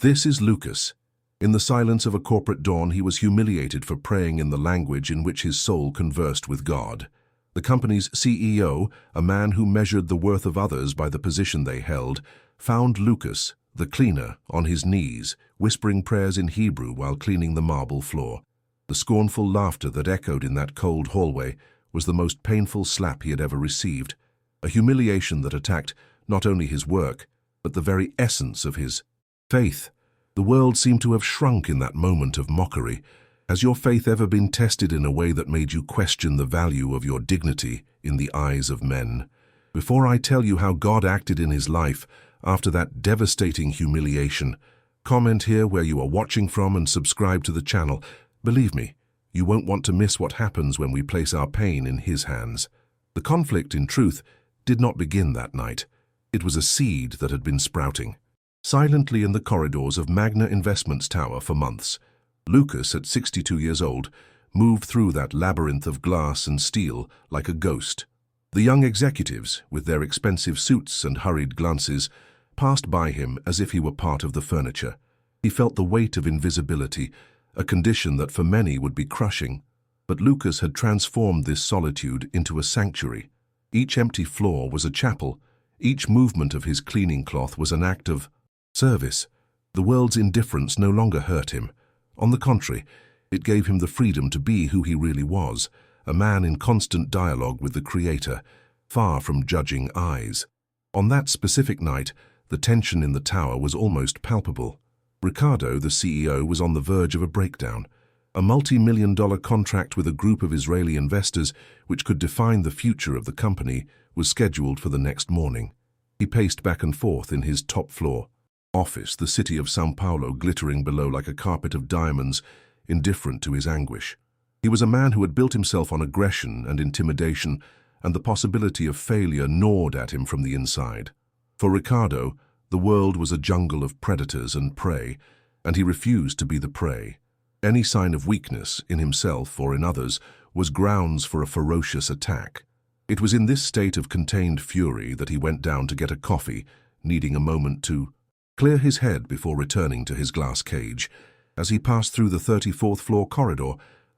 This is Lucas. In the silence of a corporate dawn, he was humiliated for praying in the language in which his soul conversed with God. The company's CEO, a man who measured the worth of others by the position they held, found Lucas, the cleaner, on his knees, whispering prayers in Hebrew while cleaning the marble floor. The scornful laughter that echoed in that cold hallway was the most painful slap he had ever received, a humiliation that attacked not only his work, but the very essence of his faith. The world seemed to have shrunk in that moment of mockery. Has your faith ever been tested in a way that made you question the value of your dignity in the eyes of men? Before I tell you how God acted in his life after that devastating humiliation, comment here where you are watching from and subscribe to the channel. Believe me, you won't want to miss what happens when we place our pain in his hands. The conflict, in truth, did not begin that night. It was a seed that had been sprouting silently in the corridors of Magna Investments Tower for months. Lucas, at 62 years old, moved through that labyrinth of glass and steel like a ghost. The young executives, with their expensive suits and hurried glances, passed by him as if he were part of the furniture. He felt the weight of invisibility, a condition that for many would be crushing. But Lucas had transformed this solitude into a sanctuary. Each empty floor was a chapel. Each movement of his cleaning cloth was an act of service. The world's indifference no longer hurt him. On the contrary, it gave him the freedom to be who he really was, a man in constant dialogue with the Creator, far from judging eyes. On that specific night, the tension in the tower was almost palpable. Ricardo, the CEO, was on the verge of a breakdown. A multi-million-dollar contract with a group of Israeli investors, which could define the future of the company, was scheduled for the next morning. He paced back and forth in his top-floor office, the city of São Paulo glittering below like a carpet of diamonds, indifferent to his anguish. He was a man who had built himself on aggression and intimidation, and the possibility of failure gnawed at him from the inside. For Ricardo, the world was a jungle of predators and prey, and he refused to be the prey. Any sign of weakness, in himself or in others, was grounds for a ferocious attack. It was in this state of contained fury that he went down to get a coffee, needing a moment to clear his head before returning to his glass cage. As he passed through the 34th floor corridor,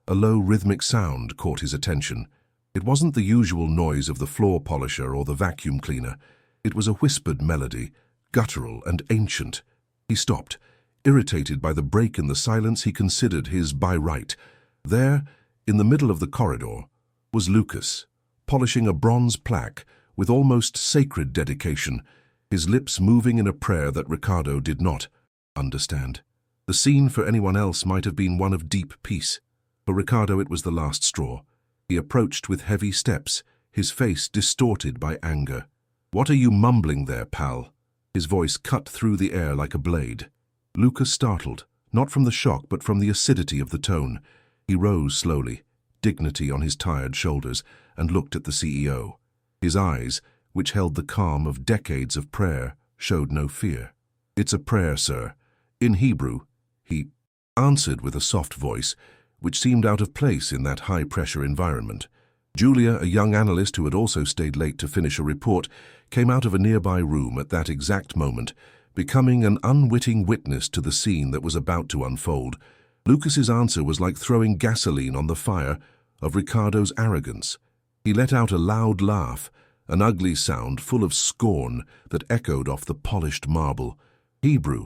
a low rhythmic sound caught his attention. It wasn't the usual noise of the floor polisher or the vacuum cleaner. It was a whispered melody, guttural and ancient. He stopped, irritated by the break in the silence he considered his by right. There, in the middle of the corridor, was Lucas, polishing a bronze plaque with almost sacred dedication, his lips moving in a prayer that Ricardo did not understand. The scene for anyone else might have been one of deep peace. For Ricardo it was the last straw. He approached with heavy steps, his face distorted by anger. "What are you mumbling there, pal?" His voice cut through the air like a blade. Lucas startled, not from the shock but from the acidity of the tone. He rose slowly, dignity on his tired shoulders, and looked at the CEO. His eyes, which held the calm of decades of prayer, showed no fear. "It's a prayer, sir. In Hebrew," he answered with a soft voice, which seemed out of place in that high-pressure environment. Julia, a young analyst who had also stayed late to finish a report, came out of a nearby room at that exact moment, becoming an unwitting witness to the scene that was about to unfold. Lucas's answer was like throwing gasoline on the fire of Ricardo's arrogance. He let out a loud laugh, an ugly sound full of scorn that echoed off the polished marble. Hebrew,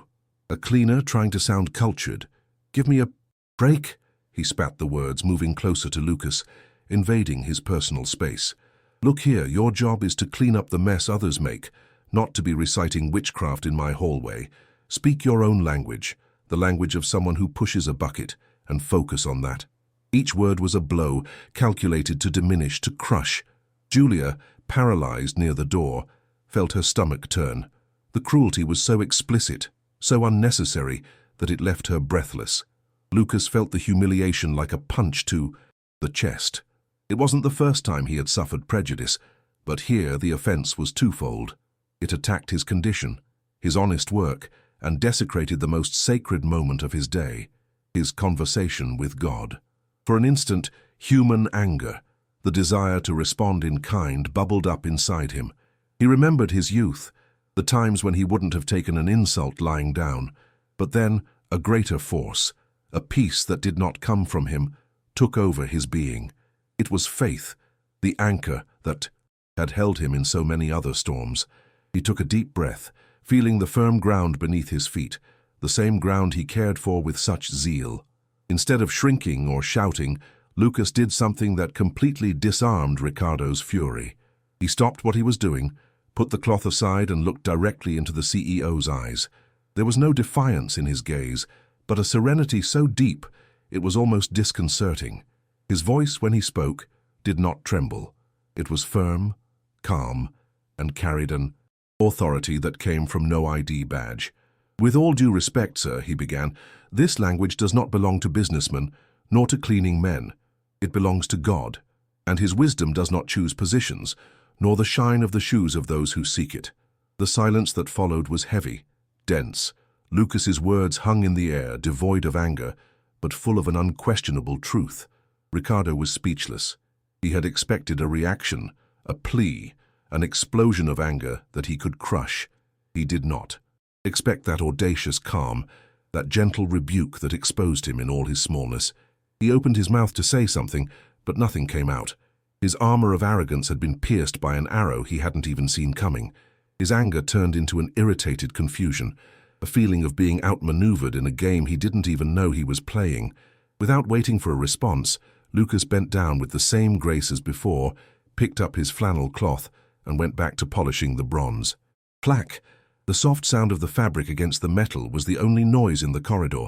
a cleaner trying to sound cultured. "Give me a break?" He spat the words, moving closer to Lucas, invading his personal space. "Look here, your job is to clean up the mess others make, not to be reciting witchcraft in my hallway. Speak your own language, the language of someone who pushes a bucket, and focus on that." Each word was a blow, calculated to diminish, to crush. Julia, paralyzed near the door, felt her stomach turn. The cruelty was so explicit, so unnecessary, that it left her breathless. Lucas felt the humiliation like a punch to the chest. It wasn't the first time he had suffered prejudice, but here the offense was twofold. It attacked his condition, his honest work, and desecrated the most sacred moment of his day, his conversation with God. For an instant, human anger, the desire to respond in kind, bubbled up inside him. He remembered his youth, the times when he wouldn't have taken an insult lying down, But then a greater force, a peace that did not come from him, took over his being. It was faith, the anchor that had held him in so many other storms. He took a deep breath, feeling the firm ground beneath his feet, the same ground he cared for with such zeal. Instead of shrinking or shouting, Lucas did something that completely disarmed Ricardo's fury. He stopped what he was doing, put the cloth aside and looked directly into the CEO's eyes. There was no defiance in his gaze, but a serenity so deep it was almost disconcerting. His voice, when he spoke, did not tremble. It was firm, calm, and carried an authority that came from no ID badge. "With all due respect, sir," he began, "this language does not belong to businessmen, nor to cleaning men. It belongs to God, and his wisdom does not choose positions, nor the shine of the shoes of those who seek it." The silence that followed was heavy, dense. Lucas's words hung in the air, devoid of anger, but full of an unquestionable truth. Ricardo was speechless. He had expected a reaction, a plea, an explosion of anger that he could crush. He did not expect that audacious calm, that gentle rebuke that exposed him in all his smallness. He opened his mouth to say something, but nothing came out. His armor of arrogance had been pierced by an arrow he hadn't even seen coming. His anger turned into an irritated confusion, a feeling of being outmaneuvered in a game he didn't even know he was playing. Without waiting for a response, Lucas bent down with the same grace as before, picked up his flannel cloth, and went back to polishing the bronze. Clack! The soft sound of the fabric against the metal was the only noise in the corridor.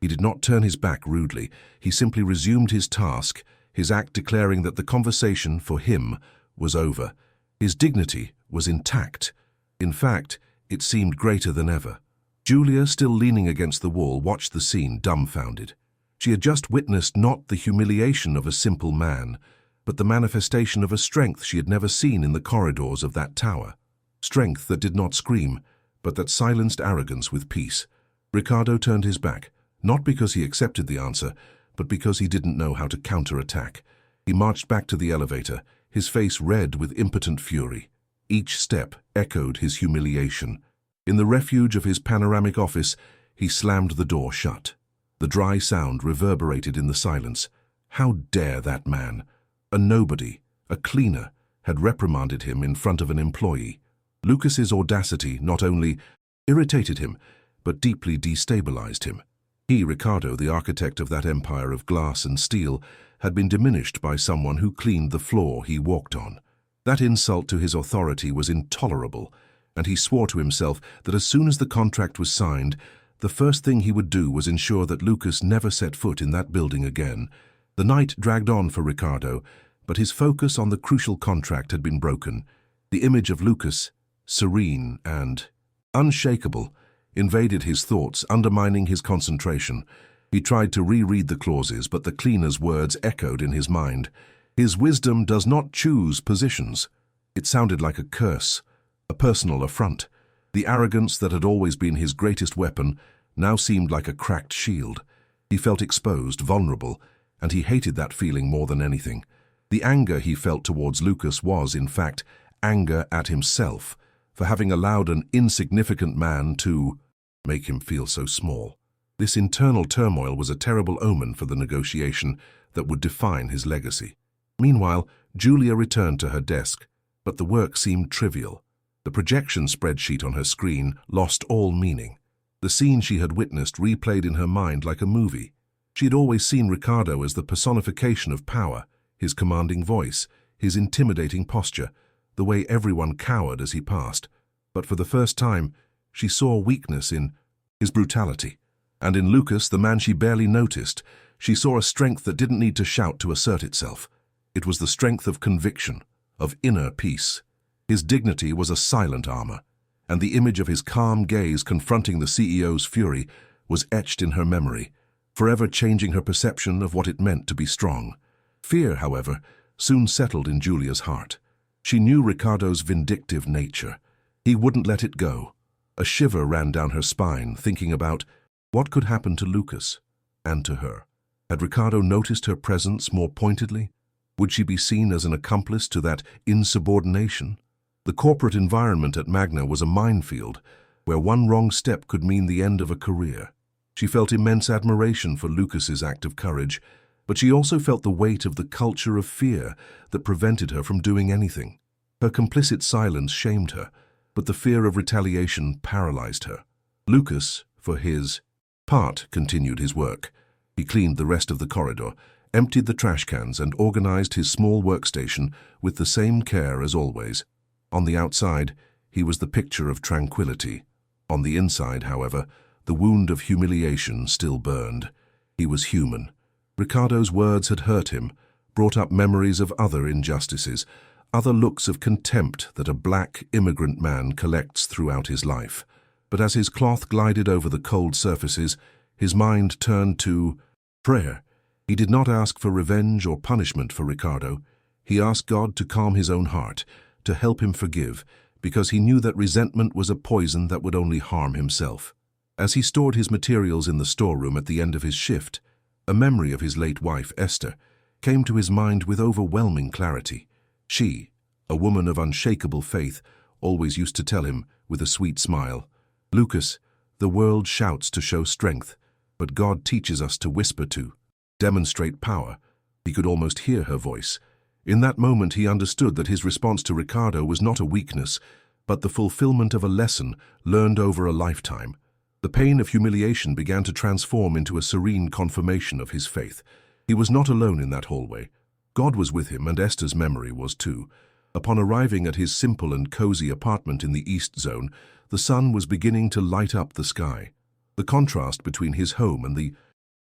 He did not turn his back rudely. He simply resumed his task, his act declaring that the conversation, for him, was over. His dignity was intact. In fact, it seemed greater than ever. Julia, still leaning against the wall, watched the scene, dumbfounded. She had just witnessed not the humiliation of a simple man, but the manifestation of a strength she had never seen in the corridors of that tower. Strength that did not scream, but that silenced arrogance with peace. Ricardo turned his back, not because he accepted the answer, but because he didn't know how to counterattack. He marched back to the elevator, his face red with impotent fury. Each step echoed his humiliation. In the refuge of his panoramic office, he slammed the door shut. The dry sound reverberated in the silence. How dare that man, a nobody, a cleaner, had reprimanded him in front of an employee. Lucas's audacity not only irritated him, but deeply destabilized him. He, Ricardo, the architect of that empire of glass and steel, had been diminished by someone who cleaned the floor he walked on. That insult to his authority was intolerable, and he swore to himself that as soon as the contract was signed, the first thing he would do was ensure that Lucas never set foot in that building again. The night dragged on for Ricardo, but his focus on the crucial contract had been broken. The image of Lucas, serene and unshakable, invaded his thoughts, undermining his concentration. He tried to reread the clauses, but the cleaner's words echoed in his mind. His wisdom does not choose positions. It sounded like a curse, a personal affront. The arrogance that had always been his greatest weapon now seemed like a cracked shield. He felt exposed, vulnerable, and he hated that feeling more than anything. The anger he felt towards Lucas was, in fact, anger at himself for having allowed an insignificant man to make him feel so small. This internal turmoil was a terrible omen for the negotiation that would define his legacy. Meanwhile, Julia returned to her desk, but the work seemed trivial. The projection spreadsheet on her screen lost all meaning. The scene she had witnessed replayed in her mind like a movie. She had always seen Ricardo as the personification of power, his commanding voice, his intimidating posture, the way everyone cowered as he passed. But for the first time, she saw weakness in his brutality. And in Lucas, the man she barely noticed, she saw a strength that didn't need to shout to assert itself. It was the strength of conviction, of inner peace. His dignity was a silent armor, and the image of his calm gaze confronting the CEO's fury was etched in her memory, forever changing her perception of what it meant to be strong. Fear, however, soon settled in Julia's heart. She knew Ricardo's vindictive nature. He wouldn't let it go. A shiver ran down her spine, thinking about what could happen to Lucas and to her. Had Ricardo noticed her presence more pointedly? Would she be seen as an accomplice to that insubordination? The corporate environment at Magna was a minefield, where one wrong step could mean the end of a career. She felt immense admiration for Lucas's act of courage, but she also felt the weight of the culture of fear that prevented her from doing anything. Her complicit silence shamed her, but the fear of retaliation paralyzed her. Lucas, for his part, continued his work. He cleaned the rest of the corridor, emptied the trash cans, and organized his small workstation with the same care as always. On the outside, he was the picture of tranquility. On the inside, however, the wound of humiliation still burned. He was human. Ricardo's words had hurt him, brought up memories of other injustices, other looks of contempt that a black immigrant man collects throughout his life. But as his cloth glided over the cold surfaces, his mind turned to prayer. He did not ask for revenge or punishment for Ricardo. He asked God to calm his own heart, to help him forgive, because he knew that resentment was a poison that would only harm himself. As he stored his materials in the storeroom at the end of his shift, a memory of his late wife, Esther, came to his mind with overwhelming clarity. She, a woman of unshakable faith, always used to tell him, with a sweet smile, "Lucas, the world shouts to show strength, but God teaches us to whisper to, demonstrate power." He could almost hear her voice. In that moment he understood that his response to Ricardo was not a weakness, but the fulfillment of a lesson learned over a lifetime. The pain of humiliation began to transform into a serene confirmation of his faith. He was not alone in that hallway. God was with him, and Esther's memory was too. Upon arriving at his simple and cozy apartment in the East Zone, the sun was beginning to light up the sky. The contrast between his home and the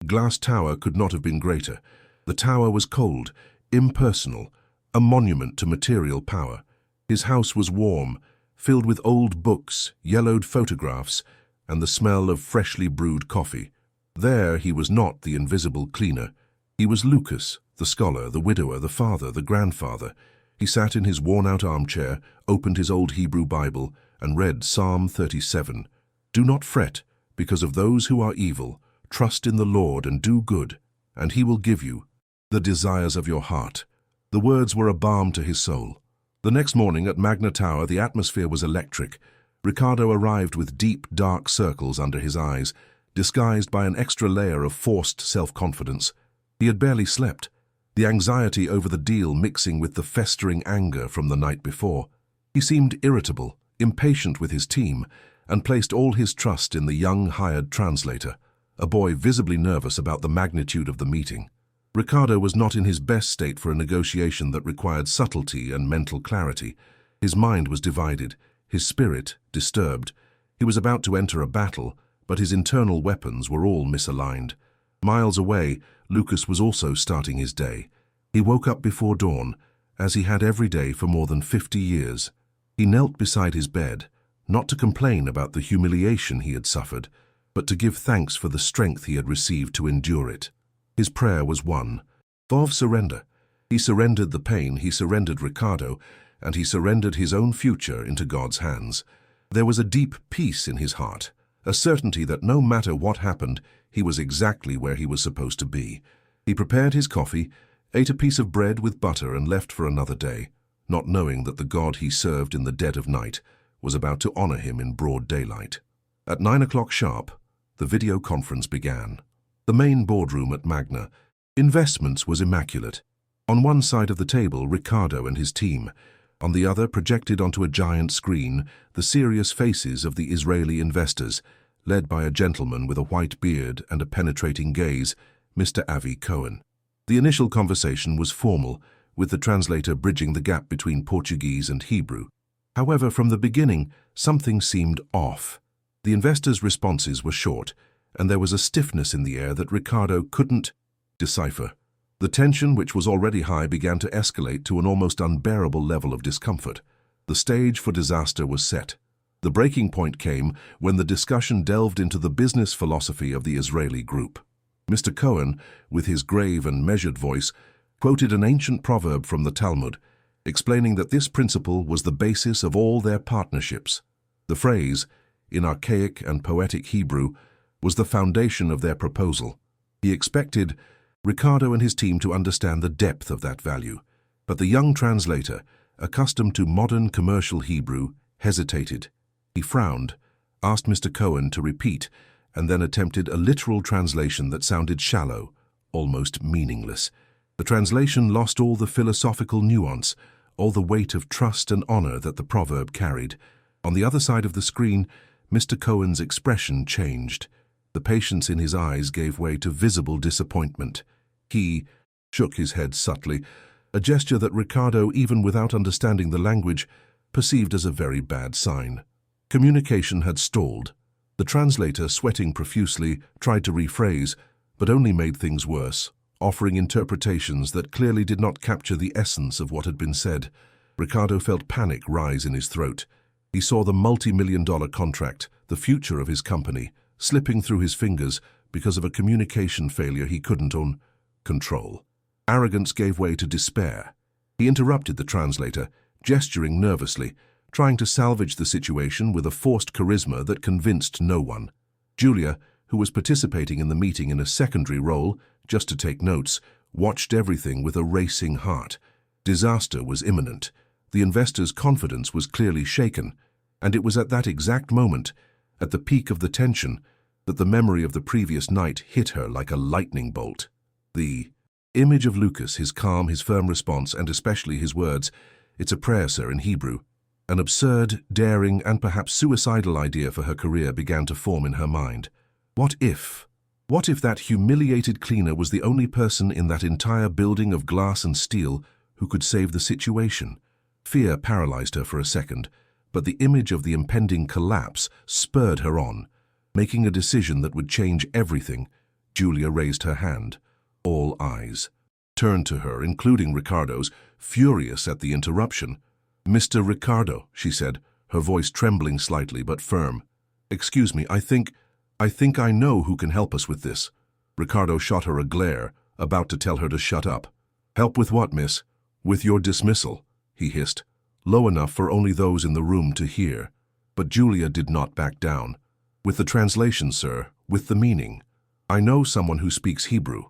glass tower could not have been greater. The tower was cold, impersonal, a monument to material power. His house was warm, filled with old books, yellowed photographs, and the smell of freshly brewed coffee. There he was not the invisible cleaner. He was Lucas, the scholar, the widower, the father, the grandfather. He sat in his worn-out armchair, opened his old Hebrew Bible, and read Psalm 37. "Do not fret, because of those who are evil. Trust in the Lord and do good, and he will give you the desires of your heart." The words were a balm to his soul. The next morning at Magna Tower, the atmosphere was electric. Ricardo arrived with deep, dark circles under his eyes, disguised by an extra layer of forced self-confidence. He had barely slept, the anxiety over the deal mixing with the festering anger from the night before. He seemed irritable, impatient with his team, and placed all his trust in the young hired translator, a boy visibly nervous about the magnitude of the meeting. Ricardo was not in his best state for a negotiation that required subtlety and mental clarity. His mind was divided, his spirit disturbed. He was about to enter a battle, but his internal weapons were all misaligned. Miles away, Lucas was also starting his day. He woke up before dawn, as he had every day for more than 50 years. He knelt beside his bed, not to complain about the humiliation he had suffered, but to give thanks for the strength he had received to endure it. His prayer was one of surrender. He surrendered the pain, he surrendered Ricardo, and he surrendered his own future into God's hands. There was a deep peace in his heart, a certainty that no matter what happened, he was exactly where he was supposed to be. He prepared his coffee, ate a piece of bread with butter, and left for another day, not knowing that the God he served in the dead of night was about to honor him in broad daylight. At 9 o'clock sharp, the video conference began. The main boardroom at Magna Investments was immaculate. On one side of the table, Ricardo and his team. On the other, projected onto a giant screen, the serious faces of the Israeli investors, led by a gentleman with a white beard and a penetrating gaze, Mr. Avi Cohen. The initial conversation was formal, with the translator bridging the gap between Portuguese and Hebrew. However, from the beginning, something seemed off. The investors' responses were short, and there was a stiffness in the air that Ricardo couldn't decipher. The tension, which was already high, began to escalate to an almost unbearable level of discomfort. The stage for disaster was set. The breaking point came when the discussion delved into the business philosophy of the Israeli group. Mr. Cohen, with his grave and measured voice, quoted an ancient proverb from the Talmud, explaining that this principle was the basis of all their partnerships. The phrase, in archaic and poetic Hebrew, was the foundation of their proposal. He expected Ricardo and his team to understand the depth of that value, but the young translator, accustomed to modern commercial Hebrew, hesitated. He frowned, asked Mr. Cohen to repeat, and then attempted a literal translation that sounded shallow, almost meaningless. The translation lost all the philosophical nuance, all the weight of trust and honor that the proverb carried. On the other side of the screen, Mr. Cohen's expression changed. The patience in his eyes gave way to visible disappointment. He shook his head subtly, a gesture that Ricardo, even without understanding the language, perceived as a very bad sign. Communication had stalled. The translator, sweating profusely, tried to rephrase, but only made things worse, offering interpretations that clearly did not capture the essence of what had been said. Ricardo felt panic rise in his throat. He saw the multi-million-dollar contract, the future of his company, slipping through his fingers because of a communication failure he couldn't control. Arrogance gave way to despair. He interrupted the translator, gesturing nervously, trying to salvage the situation with a forced charisma that convinced no one. Julia, who was participating in the meeting in a secondary role, just to take notes, watched everything with a racing heart. Disaster was imminent. The investors' confidence was clearly shaken, and it was at that exact moment, at the peak of the tension, that the memory of the previous night hit her like a lightning bolt. The image of Lucas, his calm, his firm response, and especially his words, "It's a prayer, sir," in Hebrew. An absurd, daring, and perhaps suicidal idea for her career began to form in her mind. What if that humiliated cleaner was the only person in that entire building of glass and steel who could save the situation? Fear paralyzed her for a second, but the image of the impending collapse spurred her on. Making a decision that would change everything, Julia raised her hand. All eyes turned to her, including Ricardo's, furious at the interruption. "Mr. Ricardo," she said, her voice trembling slightly but firm. "Excuse me, I think I know who can help us with this." Ricardo shot her a glare, about to tell her to shut up. "Help with what, miss?" "With your dismissal," he hissed, low enough for only those in the room to hear. But Julia did not back down. "With the translation, sir, with the meaning. I know someone who speaks Hebrew.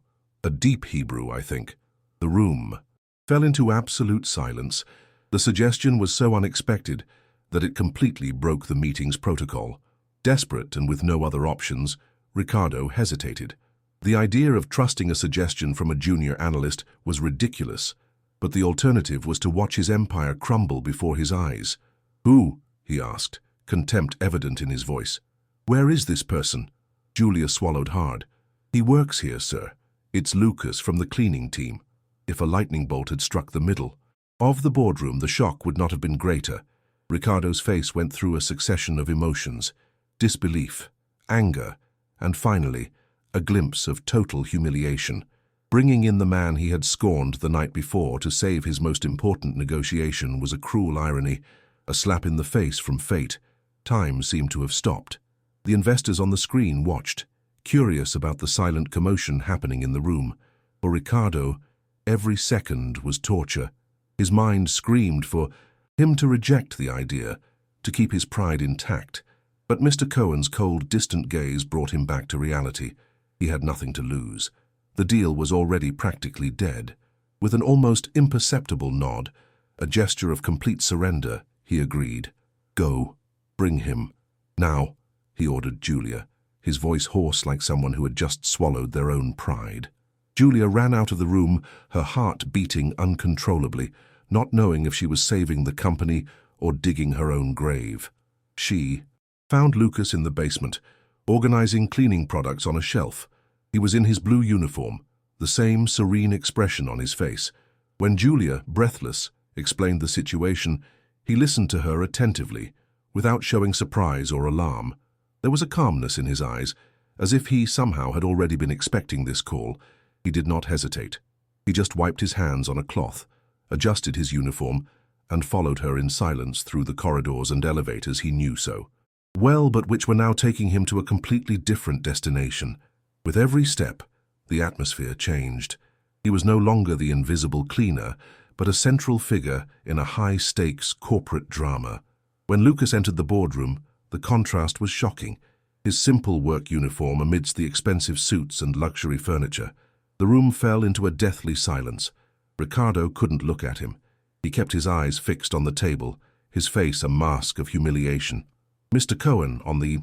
A deep Hebrew, I think." The room fell into absolute silence. The suggestion was so unexpected that it completely broke the meeting's protocol. Desperate and with no other options, Ricardo hesitated. The idea of trusting a suggestion from a junior analyst was ridiculous, but the alternative was to watch his empire crumble before his eyes. "Who?" he asked, contempt evident in his voice. "Where is this person?" Julia swallowed hard. "He works here, sir. It's Lucas from the cleaning team." If a lightning bolt had struck the middle of the boardroom, the shock would not have been greater. Ricardo's face went through a succession of emotions: disbelief, anger, and finally, a glimpse of total humiliation. Bringing in the man he had scorned the night before to save his most important negotiation was a cruel irony, a slap in the face from fate. Time seemed to have stopped. The investors on the screen watched, curious about the silent commotion happening in the room. For Ricardo, every second was torture. His mind screamed for him to reject the idea, to keep his pride intact. But Mr. Cohen's cold, distant gaze brought him back to reality. He had nothing to lose. The deal was already practically dead. With an almost imperceptible nod, a gesture of complete surrender, he agreed. "Go. Bring him. Now," he ordered Julia, his voice hoarse like someone who had just swallowed their own pride. Julia ran out of the room, her heart beating uncontrollably, not knowing if she was saving the company or digging her own grave. She found Lucas in the basement, organizing cleaning products on a shelf. He was in his blue uniform, the same serene expression on his face. When Julia, breathless, explained the situation, he listened to her attentively, without showing surprise or alarm. There was a calmness in his eyes, as if he somehow had already been expecting this call. He did not hesitate. He just wiped his hands on a cloth, adjusted his uniform, and followed her in silence through the corridors and elevators he knew so well, but which were now taking him to a completely different destination. With every step, the atmosphere changed. He was no longer the invisible cleaner, but a central figure in a high-stakes corporate drama. When Lucas entered the boardroom, the contrast was shocking. His simple work uniform amidst the expensive suits and luxury furniture. The room fell into a deathly silence. Ricardo couldn't look at him. He kept his eyes fixed on the table, his face a mask of humiliation. Mr. Cohen, on the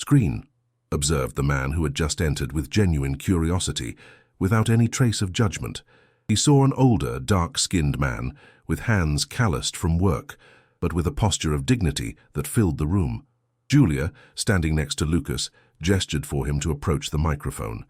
screen, observed the man who had just entered with genuine curiosity, without any trace of judgment. He saw an older, dark-skinned man, with hands calloused from work, but with a posture of dignity that filled the room. Julia, standing next to Lucas, gestured for him to approach the microphone.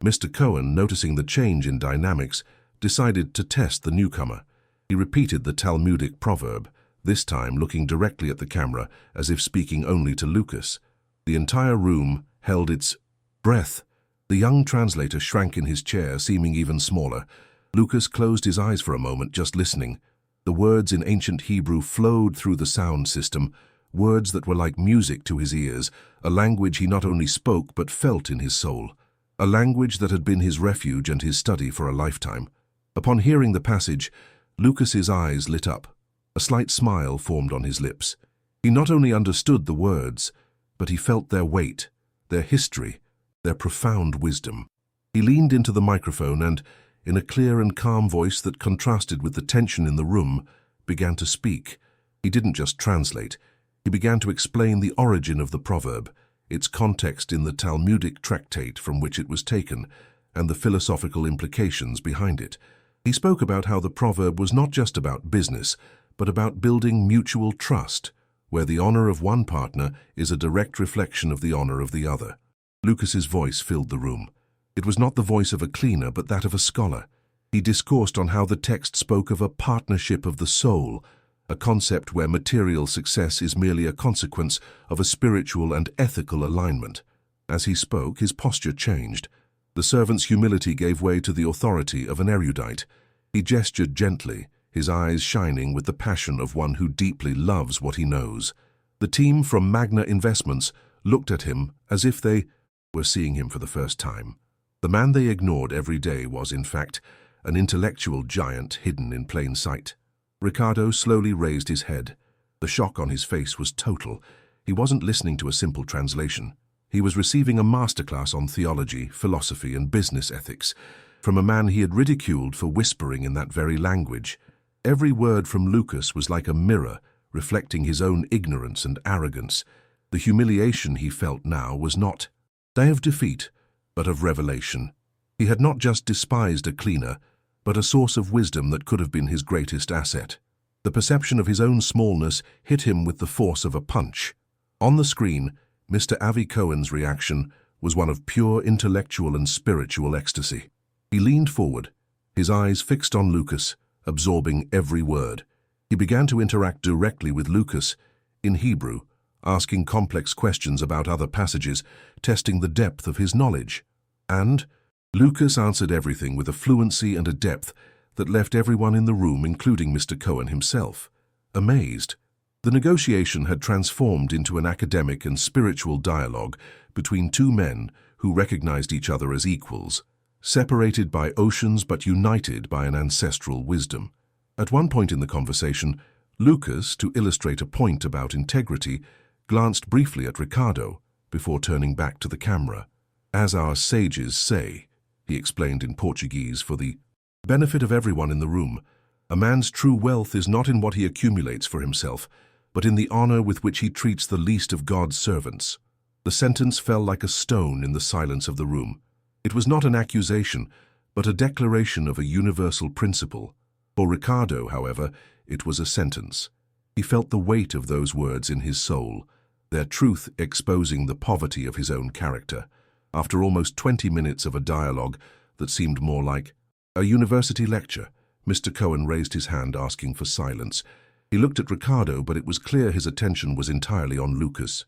Mr. Cohen, noticing the change in dynamics, decided to test the newcomer. He repeated the Talmudic proverb, this time looking directly at the camera as if speaking only to Lucas. The entire room held its breath. The young translator shrank in his chair, seeming even smaller. Lucas closed his eyes for a moment, just listening. The words in ancient Hebrew flowed through the sound system, words that were like music to his ears, a language he not only spoke but felt in his soul, a language that had been his refuge and his study for a lifetime. Upon hearing the passage, Lucas's eyes lit up. A slight smile formed on his lips. He not only understood the words, but he felt their weight, their history, their profound wisdom. He leaned into the microphone and, in a clear and calm voice that contrasted with the tension in the room, began to speak. He didn't just translate. He began to explain the origin of the proverb, its context in the Talmudic tractate from which it was taken, and the philosophical implications behind it. He spoke about how the proverb was not just about business, but about building mutual trust, where the honor of one partner is a direct reflection of the honor of the other. Lucas's voice filled the room. It was not the voice of a cleaner, but that of a scholar. He discoursed on how the text spoke of a partnership of the soul, a concept where material success is merely a consequence of a spiritual and ethical alignment. As he spoke, his posture changed. The servant's humility gave way to the authority of an erudite. He gestured gently, his eyes shining with the passion of one who deeply loves what he knows. The team from Magna Investments looked at him as if they were seeing him for the first time. The man they ignored every day was, in fact, an intellectual giant hidden in plain sight. Ricardo slowly raised his head. The shock on his face was total. He wasn't listening to a simple translation. He was receiving a masterclass on theology, philosophy, and business ethics from a man he had ridiculed for whispering in that very language. Every word from Lucas was like a mirror, reflecting his own ignorance and arrogance. The humiliation he felt now was not day of defeat, but of revelation. He had not just despised a cleaner, but a source of wisdom that could have been his greatest asset. The perception of his own smallness hit him with the force of a punch. On the screen, Mr. Avi Cohen's reaction was one of pure intellectual and spiritual ecstasy. He leaned forward, his eyes fixed on Lucas, absorbing every word. He began to interact directly with Lucas, in Hebrew, asking complex questions about other passages, testing the depth of his knowledge. And Lucas answered everything with a fluency and a depth that left everyone in the room, including Mr. Cohen himself, amazed. The negotiation had transformed into an academic and spiritual dialogue between two men who recognized each other as equals, separated by oceans but united by an ancestral wisdom. At one point in the conversation, Lucas, to illustrate a point about integrity, glanced briefly at Ricardo before turning back to the camera. "As our sages say," he explained in Portuguese for the benefit of everyone in the room, "a man's true wealth is not in what he accumulates for himself, but in the honor with which he treats the least of God's servants." The sentence fell like a stone in the silence of the room. It was not an accusation, but a declaration of a universal principle. For Ricardo, however, it was a sentence. He felt the weight of those words in his soul, their truth exposing the poverty of his own character. After almost 20 minutes of a dialogue that seemed more like a university lecture, Mr. Cohen raised his hand asking for silence. He looked at Ricardo, but it was clear his attention was entirely on Lucas.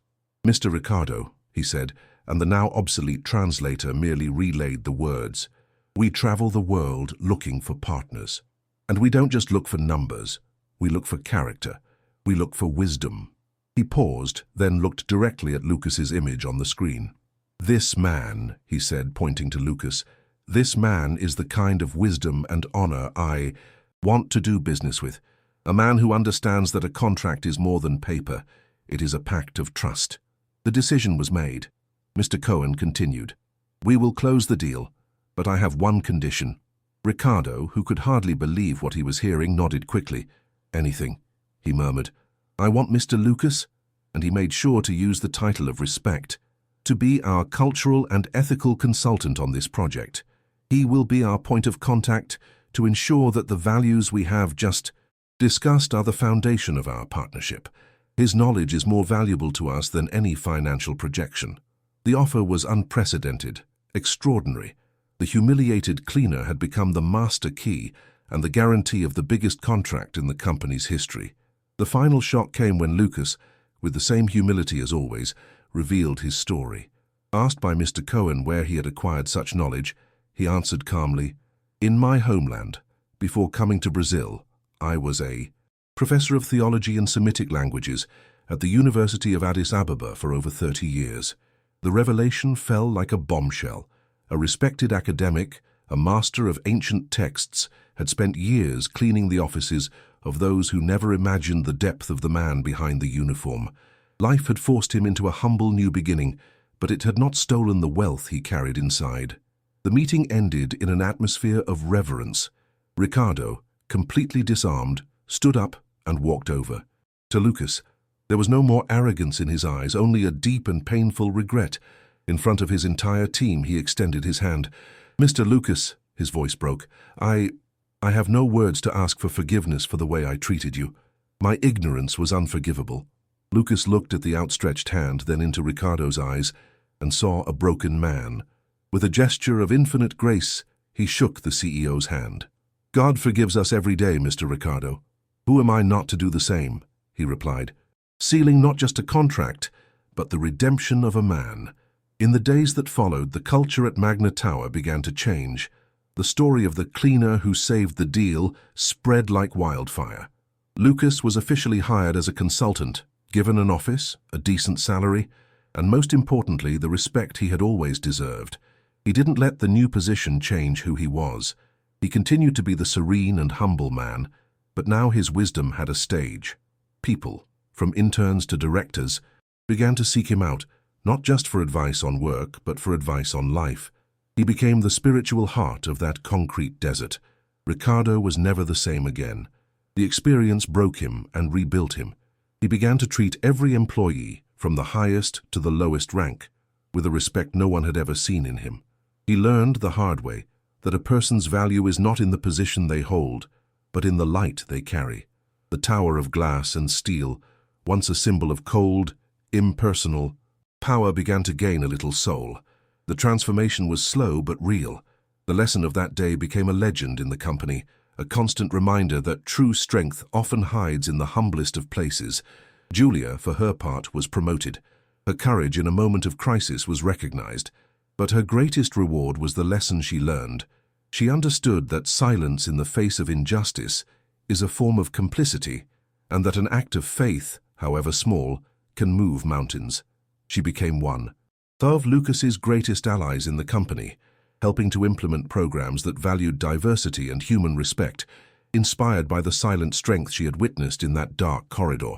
"Mr. Ricardo," he said, and the now obsolete translator merely relayed the words, "we travel the world looking for partners. And we don't just look for numbers, we look for character, we look for wisdom." He paused, then looked directly at Lucas's image on the screen. "This man," he said, pointing to Lucas, "this man is the kind of wisdom and honor I want to do business with. A man who understands that a contract is more than paper, it is a pact of trust." The decision was made. Mr. Cohen continued, "We will close the deal, but I have one condition." Ricardo, who could hardly believe what he was hearing, nodded quickly. "Anything," he murmured. "I want Mr. Lucas." and he made sure to use the title of respect. To be our cultural and ethical consultant on this project. He will be our point of contact to ensure that the values we have just discussed are the foundation of our partnership. His knowledge is more valuable to us than any financial projection. The offer was unprecedented, extraordinary. The humiliated cleaner had become the master key and the guarantee of the biggest contract in the company's history. The final shock came when Lucas, with the same humility as always, revealed his story. Asked by Mr. Cohen where he had acquired such knowledge, he answered calmly, "In my homeland, before coming to Brazil, I was a professor of theology and Semitic languages at the University of Addis Ababa for over 30 years. The revelation fell like a bombshell. A respected academic, a master of ancient texts, had spent years cleaning the offices of those who never imagined the depth of the man behind the uniform. Life had forced him into a humble new beginning, but it had not stolen the wealth he carried inside." The meeting ended in an atmosphere of reverence. Ricardo, completely disarmed, stood up and walked over. To Lucas, there was no more arrogance in his eyes, only a deep and painful regret. In front of his entire team, he extended his hand. "Mr. Lucas," his voice broke, I have no words to ask for forgiveness for the way I treated you. My ignorance was unforgivable." Lucas looked at the outstretched hand, then into Ricardo's eyes, and saw a broken man. With a gesture of infinite grace, he shook the CEO's hand. "God forgives us every day, Mr. Ricardo. Who am I not to do the same?" he replied, sealing not just a contract, but the redemption of a man. In the days that followed, the culture at Magna Tower began to change. The story of the cleaner who saved the deal spread like wildfire. Lucas was officially hired as a consultant, given an office, a decent salary, and most importantly, the respect he had always deserved. He didn't let the new position change who he was. He continued to be the serene and humble man, but now his wisdom had a stage. People, from interns to directors, began to seek him out, not just for advice on work, but for advice on life. He became the spiritual heart of that concrete desert. Ricardo was never the same again. The experience broke him and rebuilt him. He began to treat every employee, from the highest to the lowest rank, with a respect no one had ever seen in him. He learned the hard way that a person's value is not in the position they hold, but in the light they carry. The tower of glass and steel, once a symbol of cold, impersonal power, began to gain a little soul. The transformation was slow but real. The lesson of that day became a legend in the company, a constant reminder that true strength often hides in the humblest of places. Julia, for her part, was promoted. Her courage in a moment of crisis was recognized, but her greatest reward was the lesson she learned. She understood that silence in the face of injustice is a form of complicity, and that an act of faith, however small, can move mountains. She became one of Lucas's greatest allies in the company, helping to implement programs that valued diversity and human respect, inspired by the silent strength she had witnessed in that dark corridor.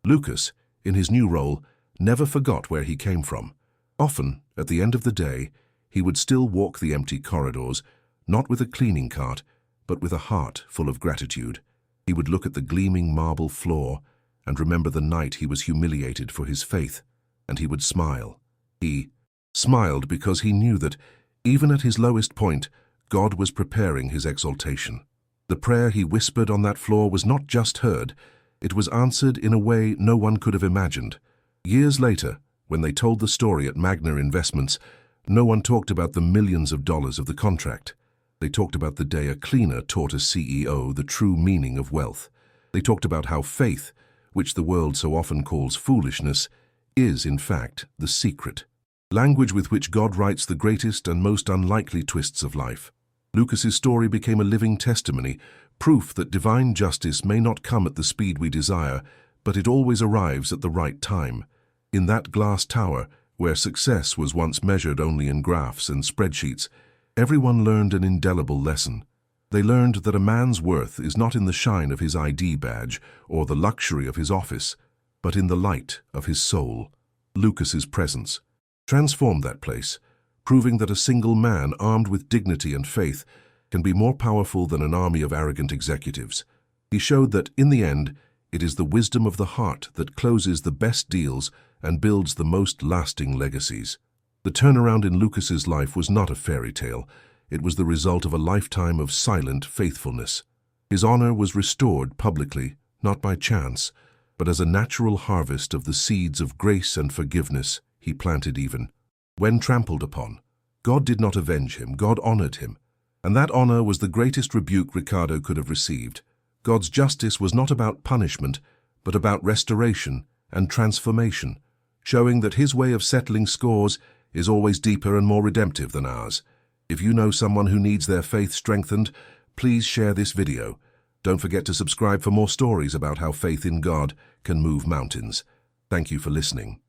Lucas, in his new role, never forgot where he came from. Often, at the end of the day, he would still walk the empty corridors, not with a cleaning cart, but with a heart full of gratitude. He would look at the gleaming marble floor and remember the night he was humiliated for his faith, and he would smile. He smiled because he knew that, even at his lowest point, God was preparing his exaltation. The prayer he whispered on that floor was not just heard, it was answered in a way no one could have imagined. Years later, when they told the story at Magna Investments, no one talked about the millions of dollars of the contract. They talked about the day a cleaner taught a CEO the true meaning of wealth. They talked about how faith, which the world so often calls foolishness, is, in fact, the secret language with which God writes the greatest and most unlikely twists of life. Lucas's story became a living testimony, proof that divine justice may not come at the speed we desire, but it always arrives at the right time. In that glass tower, where success was once measured only in graphs and spreadsheets, everyone learned an indelible lesson. They learned that a man's worth is not in the shine of his ID badge or the luxury of his office, but in the light of his soul. Lucas's presence transformed that place, proving that a single man armed with dignity and faith can be more powerful than an army of arrogant executives. He showed that, in the end, It is the wisdom of the heart that closes the best deals and builds the most lasting legacies. The turnaround in Lucas's life was not a fairy tale. It was the result of a lifetime of silent faithfulness. His honor was restored publicly, not by chance, but as a natural harvest of the seeds of grace and forgiveness he planted even when trampled upon. God did not avenge him, God honored him. And that honor was the greatest rebuke Ricardo could have received. God's justice was not about punishment, but about restoration and transformation, showing that his way of settling scores is always deeper and more redemptive than ours. If you know someone who needs their faith strengthened, please share this video. Don't forget to subscribe for more stories about how faith in God can move mountains. Thank you for listening.